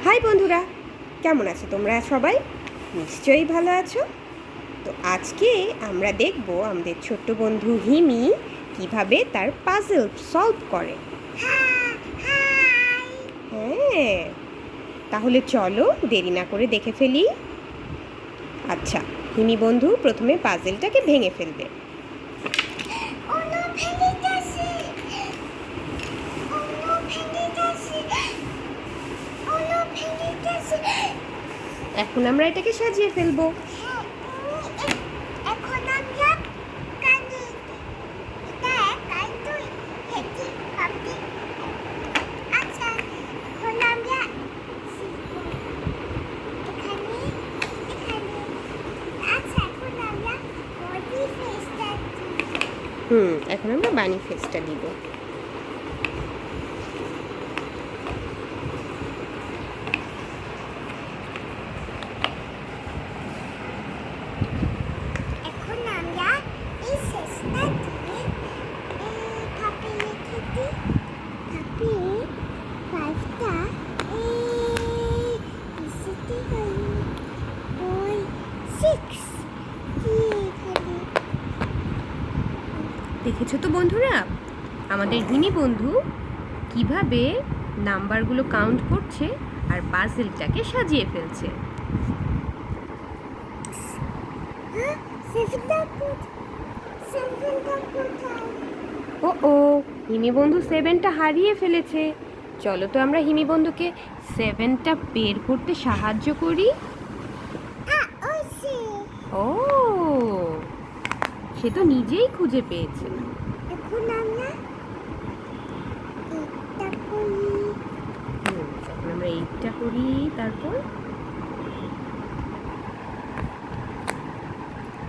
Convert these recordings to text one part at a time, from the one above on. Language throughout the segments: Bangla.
হাই বন্ধুরা, কেমন আছো তোমরা সবাই? নিশ্চয়ই ভালো আছো। তো আজকে আমরা দেখব আমাদের ছোট্ট বন্ধু হিমি কিভাবে তার পাজল সলভ করে। হ্যাঁ, তাহলে চলো দেরি না করে দেখে ফেলি। আচ্ছা, হিমি বন্ধু প্রথমে পাজলটাকে ভেঙে ফেলবে। এখন আমরা এটাকে সাজিয়ে ফেলবো। এখন আমরা বানি ফেসটা দিব। দেখেছো তো বন্ধুরা, আমাদের হিমি বন্ধু কিভাবে নাম্বারগুলো কাউন্ট করছে আর পাজলটাকে সাজিয়ে ফেলছে। ও হিমি বন্ধু 7টা হারিয়ে ফেলেছে। চলো তো আমরা হিমি বন্ধুকে 7টা বের করতে সাহায্য করি। ও, সে তো নিজেই খুঁজে পেয়েছে। এখন আমরা এইটা করি, তারপর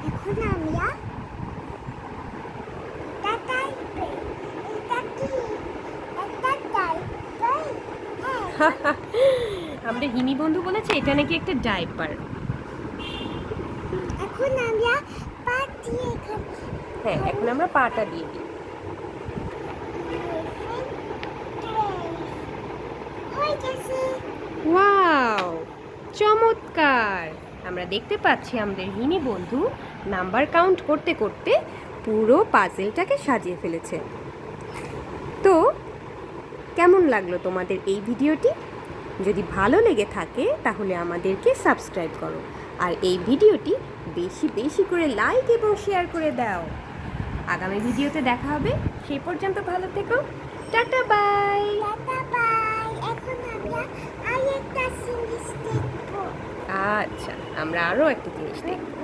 এখন আমরা আমাদের হিমি বন্ধু বলেছে এটা নাকি একটা ডাইপার। এখন আমরা পা দিয়ে হ্যাঁ, এখন আমরা পাটা দিয়ে দিই। ওয়াও, চমৎকার! আমরা দেখতে পাচ্ছি আমাদের হিমি বন্ধু নাম্বার কাউন্ট করতে করতে পুরো পাজলটাকে সাজিয়ে ফেলেছে। তো কেমন লাগলো তোমাদের এই ভিডিওটি? যদি ভালো লেগে থাকে তাহলে আমাদেরকে সাবস্ক্রাইব করো, আর এই ভিডিওটি বেশি বেশি করে লাইক এবং শেয়ার করে দাও। আগামী ভিডিওতে দেখা হবে, সেই পর্যন্ত ভালো থেকো। Tata bye. এখন আমরা আরেকটা জিনিস দেখবো। আচ্ছা, আমরা আরও একটা জিনিস দেখব।